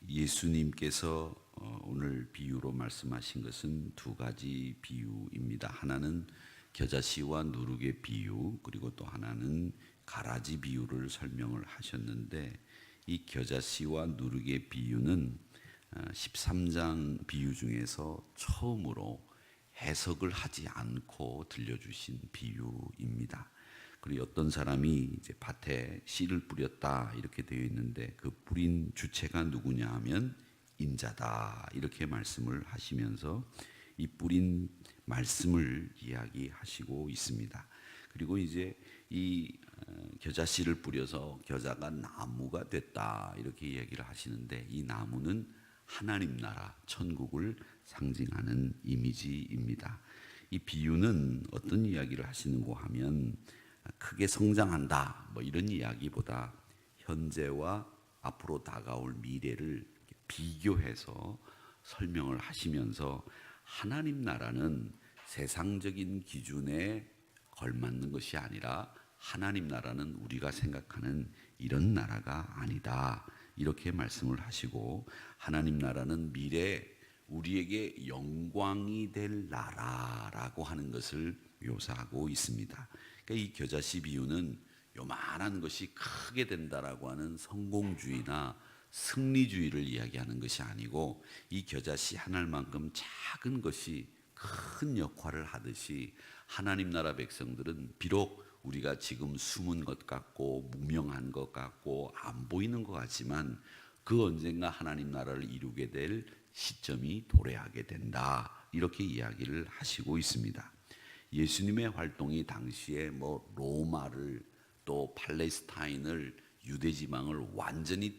예수님께서 오늘 비유로 말씀하신 것은 두 가지 비유입니다. 하나는 겨자씨와 누룩의 비유, 그리고 또 하나는 가라지 비유를 설명을 하셨는데, 이 겨자씨와 누룩의 비유는 13장 비유 중에서 처음으로 해석을 하지 않고 들려주신 비유입니다. 그리고 어떤 사람이 이제 밭에 씨를 뿌렸다 이렇게 되어 있는데, 그 뿌린 주체가 누구냐 하면 인자다 이렇게 말씀을 하시면서 이 뿌린 말씀을 이야기하시고 있습니다. 그리고 이제 이 겨자씨를 뿌려서 겨자가 나무가 됐다 이렇게 이야기를 하시는데, 이 나무는 하나님 나라 천국을 상징하는 이미지입니다. 이 비유는 어떤 이야기를 하시는고 하면, 크게 성장한다 뭐 이런 이야기보다 현재와 앞으로 다가올 미래를 비교해서 설명을 하시면서, 하나님 나라는 세상적인 기준에 걸맞는 것이 아니라 하나님 나라는 우리가 생각하는 이런 나라가 아니다 이렇게 말씀을 하시고, 하나님 나라는 미래에 우리에게 영광이 될 나라라고 하는 것을 묘사하고 있습니다. 그러니까 이 겨자씨 비유는 요만한 것이 크게 된다라고 하는 성공주의나 승리주의를 이야기하는 것이 아니고, 이 겨자씨 한 알만큼 작은 것이 큰 역할을 하듯이 하나님 나라 백성들은 비록 우리가 지금 숨은 것 같고 무명한 것 같고 안 보이는 것 같지만, 그 언젠가 하나님 나라를 이루게 될 시점이 도래하게 된다 이렇게 이야기를 하시고 있습니다. 예수님의 활동이 당시에 로마를 또 팔레스타인을 유대 지방을 완전히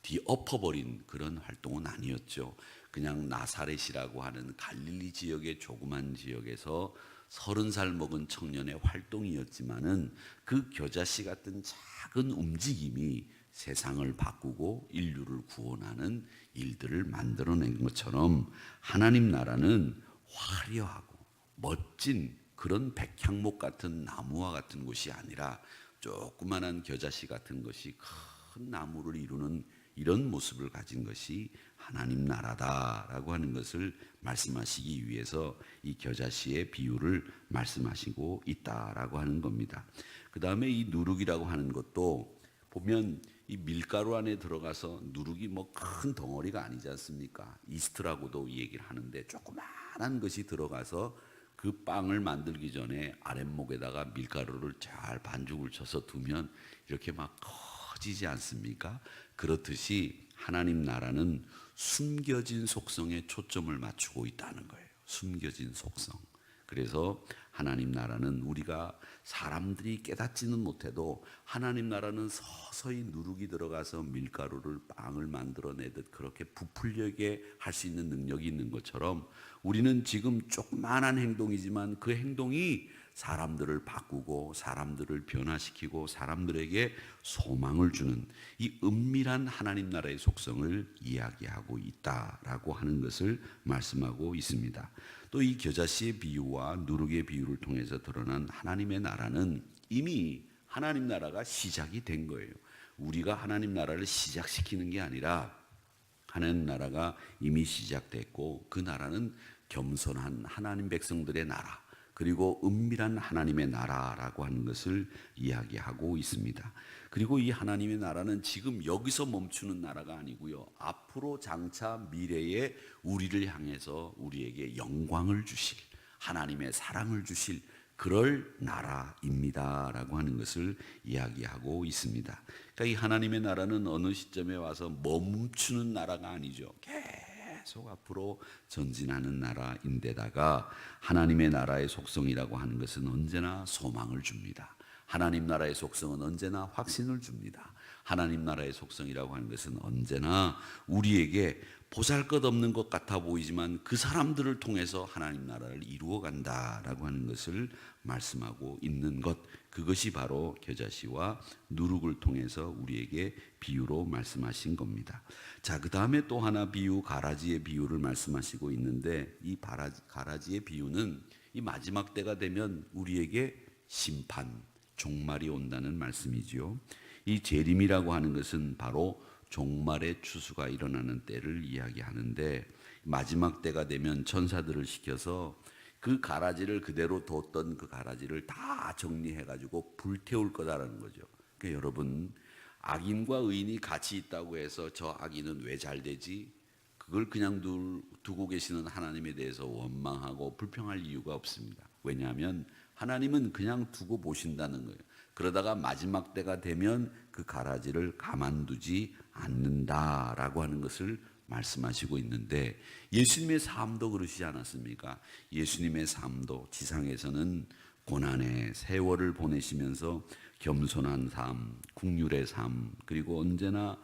뒤엎어버린 그런 활동은 아니었죠. 그냥 나사렛이라고 하는 갈릴리 지역의 조그만 지역에서 30살 먹은 청년의 활동이었지만은, 그 겨자씨 같은 작은 움직임이 세상을 바꾸고 인류를 구원하는 일들을 만들어낸 것처럼, 하나님 나라는 화려하고 멋진 그런 백향목 같은 나무와 같은 곳이 아니라 조그만한 겨자씨 같은 것이 큰 나무를 이루는 이런 모습을 가진 것이 하나님 나라다라고 하는 것을 말씀하시기 위해서 이 겨자씨의 비유를 말씀하시고 있다라고 하는 겁니다. 그 다음에 이 누룩이라고 하는 것도 보면 이 밀가루 안에 들어가서, 누룩이 큰 덩어리가 아니지 않습니까? 이스트라고도 이 얘기를 하는데, 조그마한 것이 들어가서 그 빵을 만들기 전에 아랫목에다가 밀가루를 잘 반죽을 쳐서 두면 이렇게 커지지 않습니까? 그렇듯이 하나님 나라는 숨겨진 속성에 초점을 맞추고 있다는 거예요. 숨겨진 속성. 그래서 하나님 나라는 우리가 사람들이 깨닫지는 못해도, 하나님 나라는 서서히 누룩이 들어가서 밀가루를 빵을 만들어내듯 그렇게 부풀려게 할 수 있는 능력이 있는 것처럼, 우리는 지금 조그만한 행동이지만 그 행동이 사람들을 바꾸고 사람들을 변화시키고 사람들에게 소망을 주는 이 은밀한 하나님 나라의 속성을 이야기하고 있다라고 하는 것을 말씀하고 있습니다. 또 이 겨자씨의 비유와 누룩의 비유를 통해서 드러난 하나님의 나라는 이미 하나님 나라가 시작이 된 거예요. 우리가 하나님 나라를 시작시키는 게 아니라 하나님 나라가 이미 시작됐고, 그 나라는 겸손한 하나님 백성들의 나라, 그리고 은밀한 하나님의 나라라고 하는 것을 이야기하고 있습니다. 그리고 이 하나님의 나라는 지금 여기서 멈추는 나라가 아니고요, 앞으로 장차 미래에 우리를 향해서 우리에게 영광을 주실, 하나님의 사랑을 주실 그럴 나라입니다 라고 하는 것을 이야기하고 있습니다. 그러니까 이 하나님의 나라는 어느 시점에 와서 멈추는 나라가 아니죠. 계속 앞으로 전진하는 나라인데다가, 하나님의 나라의 속성이라고 하는 것은 언제나 소망을 줍니다. 하나님 나라의 속성은 언제나 확신을 줍니다. 하나님 나라의 속성이라고 하는 것은 언제나 우리에게 보잘것없는 것 같아 보이지만 그 사람들을 통해서 하나님 나라를 이루어 간다라고 하는 것을 말씀하고 있는 것, 그것이 바로 겨자씨와 누룩을 통해서 우리에게 비유로 말씀하신 겁니다. 자, 그 다음에 또 하나 비유, 가라지의 비유를 말씀하시고 있는데, 이 가라지의 비유는 이 마지막 때가 되면 우리에게 심판, 종말이 온다는 말씀이지요. 이 재림이라고 하는 것은 바로 종말의 추수가 일어나는 때를 이야기하는데, 마지막 때가 되면 천사들을 시켜서 그 가라지를 그대로 뒀던 그 가라지를 다 정리해가지고 불태울 거다라는 거죠. 그러니까 여러분, 악인과 의인이 같이 있다고 해서 저 악인은 왜 잘 되지? 그걸 그냥 두고 계시는 하나님에 대해서 원망하고 불평할 이유가 없습니다. 왜냐하면 하나님은 그냥 두고 보신다는 거예요. 그러다가 마지막 때가 되면 그 가라지를 가만두지 않는다라고 하는 것을 말씀하시고 있는데, 예수님의 삶도 그러시지 않았습니까? 예수님의 삶도 지상에서는 고난의 세월을 보내시면서 겸손한 삶, 국률의 삶, 그리고 언제나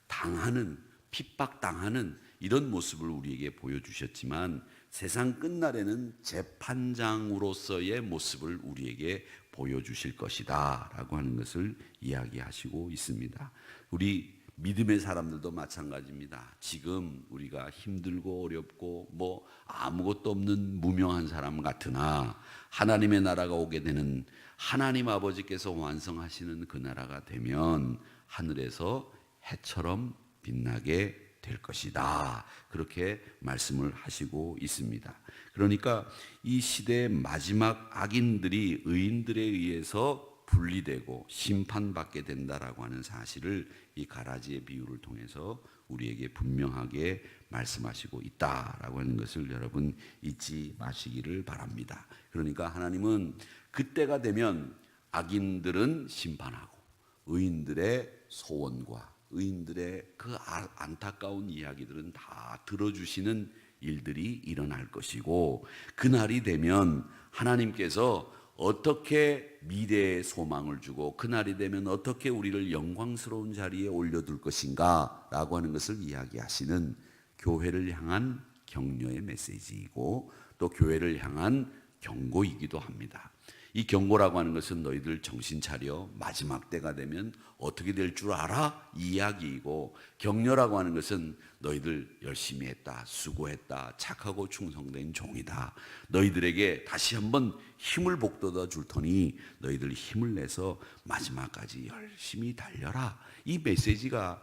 당하는, 핍박당하는 이런 모습을 우리에게 보여주셨지만, 세상 끝날에는 재판장으로서의 모습을 우리에게 보여주실 것이다 라고 하는 것을 이야기하시고 있습니다. 우리 믿음의 사람들도 마찬가지입니다. 지금 우리가 힘들고 어렵고 뭐 아무것도 없는 무명한 사람 같으나, 하나님의 나라가 오게 되는, 하나님 아버지께서 완성하시는 그 나라가 되면 하늘에서 해처럼 빛나게 될 것이다, 그렇게 말씀을 하시고 있습니다. 그러니까 이 시대의 마지막 악인들이 의인들에 의해서 분리되고 심판받게 된다라고 하는 사실을 이 가라지의 비유를 통해서 우리에게 분명하게 말씀하시고 있다라고 하는 것을 여러분 잊지 마시기를 바랍니다. 그러니까 하나님은 그때가 되면 악인들은 심판하고 의인들의 소원과 의인들의 그 안타까운 이야기들은 다 들어주시는 일들이 일어날 것이고, 그날이 되면 하나님께서 어떻게 미래의 소망을 주고 그날이 되면 어떻게 우리를 영광스러운 자리에 올려둘 것인가 라고 하는 것을 이야기하시는 교회를 향한 격려의 메시지이고, 또 교회를 향한 경고이기도 합니다. 이 경고라고 하는 것은 너희들 정신 차려, 마지막 때가 되면 어떻게 될 줄 알아? 이 이야기이고, 격려라고 하는 것은 너희들 열심히 했다, 수고했다, 착하고 충성된 종이다, 너희들에게 다시 한번 힘을 북돋아 줄 터니 너희들 힘을 내서 마지막까지 열심히 달려라, 이 메시지가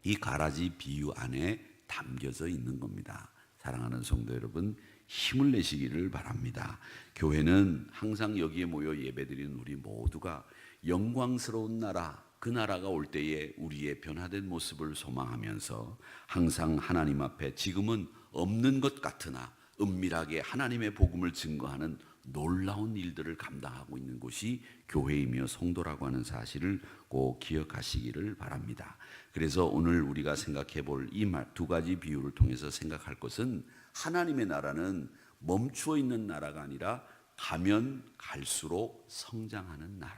이 가라지 비유 안에 담겨져 있는 겁니다. 사랑하는 성도 여러분, 힘을 내시기를 바랍니다. 교회는 항상 여기에 모여 예배드리는 우리 모두가 영광스러운 나라, 그 나라가 올 때에 우리의 변화된 모습을 소망하면서 항상 하나님 앞에 지금은 없는 것 같으나 은밀하게 하나님의 복음을 증거하는 놀라운 일들을 감당하고 있는 곳이 교회이며 성도라고 하는 사실을 꼭 기억하시기를 바랍니다. 그래서 오늘 우리가 생각해 볼 이 두 가지 비유를 통해서 생각할 것은, 하나님의 나라는 멈추어 있는 나라가 아니라 가면 갈수록 성장하는 나라,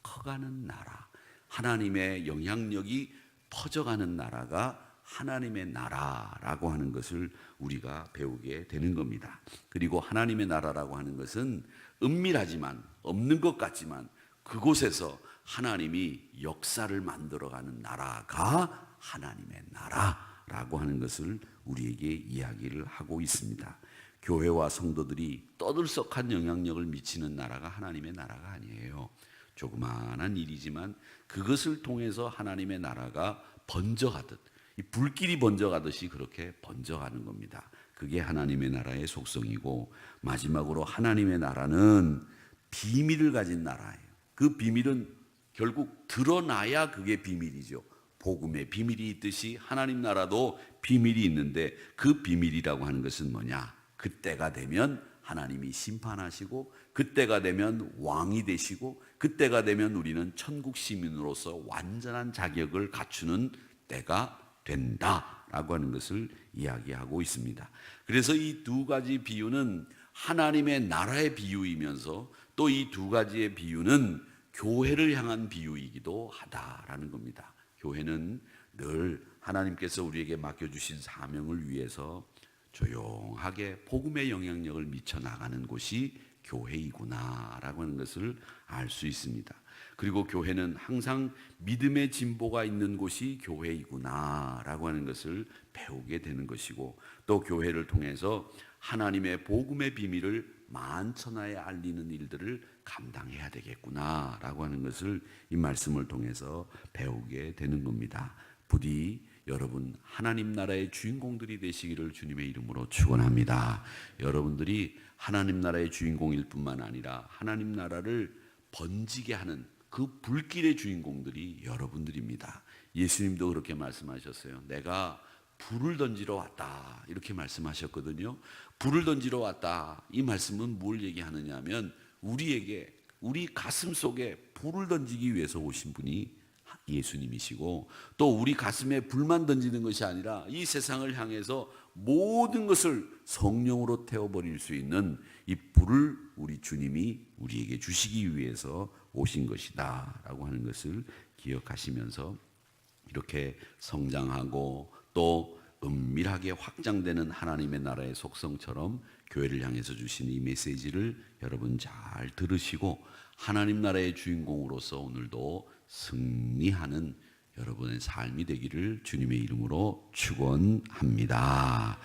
커가는 나라, 하나님의 영향력이 퍼져가는 나라가 하나님의 나라라고 하는 것을 우리가 배우게 되는 겁니다. 그리고 하나님의 나라라고 하는 것은 은밀하지만, 없는 것 같지만 그곳에서 하나님이 역사를 만들어가는 나라가 하나님의 나라라고 하는 것을 우리에게 이야기를 하고 있습니다. 교회와 성도들이 떠들썩한 영향력을 미치는 나라가 하나님의 나라가 아니에요. 조그마한 일이지만 그것을 통해서 하나님의 나라가 번져가듯, 이 불길이 번져가듯이 그렇게 번져가는 겁니다. 그게 하나님의 나라의 속성이고, 마지막으로 하나님의 나라는 비밀을 가진 나라예요. 그 비밀은 결국 드러나야 그게 비밀이죠. 복음의 비밀이 있듯이 하나님 나라도 비밀이 있는데, 그 비밀이라고 하는 것은 뭐냐? 그때가 되면 하나님이 심판하시고, 그때가 되면 왕이 되시고, 그때가 되면 우리는 천국 시민으로서 완전한 자격을 갖추는 때가 된다라고 하는 것을 이야기하고 있습니다. 그래서 이 두 가지 비유는 하나님의 나라의 비유이면서 또 이 두 가지의 비유는 교회를 향한 비유이기도 하다라는 겁니다. 교회는 늘 하나님께서 우리에게 맡겨주신 사명을 위해서 조용하게 복음의 영향력을 미쳐나가는 곳이 교회이구나라고 하는 것을 알 수 있습니다. 그리고 교회는 항상 믿음의 진보가 있는 곳이 교회이구나라고 하는 것을 배우게 되는 것이고, 또 교회를 통해서 하나님의 복음의 비밀을 만천하에 알리는 일들을 감당해야 되겠구나라고 하는 것을 이 말씀을 통해서 배우게 되는 겁니다. 부디 여러분 하나님 나라의 주인공들이 되시기를 주님의 이름으로 축원합니다. 여러분들이 하나님 나라의 주인공일 뿐만 아니라 하나님 나라를 번지게 하는 그 불길의 주인공들이 여러분들입니다. 예수님도 그렇게 말씀하셨어요. 내가 불을 던지러 왔다 이렇게 말씀하셨거든요. 불을 던지러 왔다 이 말씀은 뭘 얘기하느냐 하면 우리에게 우리 가슴 속에 불을 던지기 위해서 오신 분이 예수님이시고 또 우리 가슴에 불만 던지는 것이 아니라 이 세상을 향해서 모든 것을 성령으로 태워버릴 수 있는 이 불을 우리 주님이 우리에게 주시기 위해서 오신 것이다 라고 하는 것을 기억하시면서 이렇게 성장하고 또 은밀하게 확장되는 하나님의 나라의 속성처럼 교회를 향해서 주신 이 메시지를 여러분 잘 들으시고 하나님 나라의 주인공으로서 오늘도 승리하는 여러분의 삶이 되기를 주님의 이름으로 축원합니다.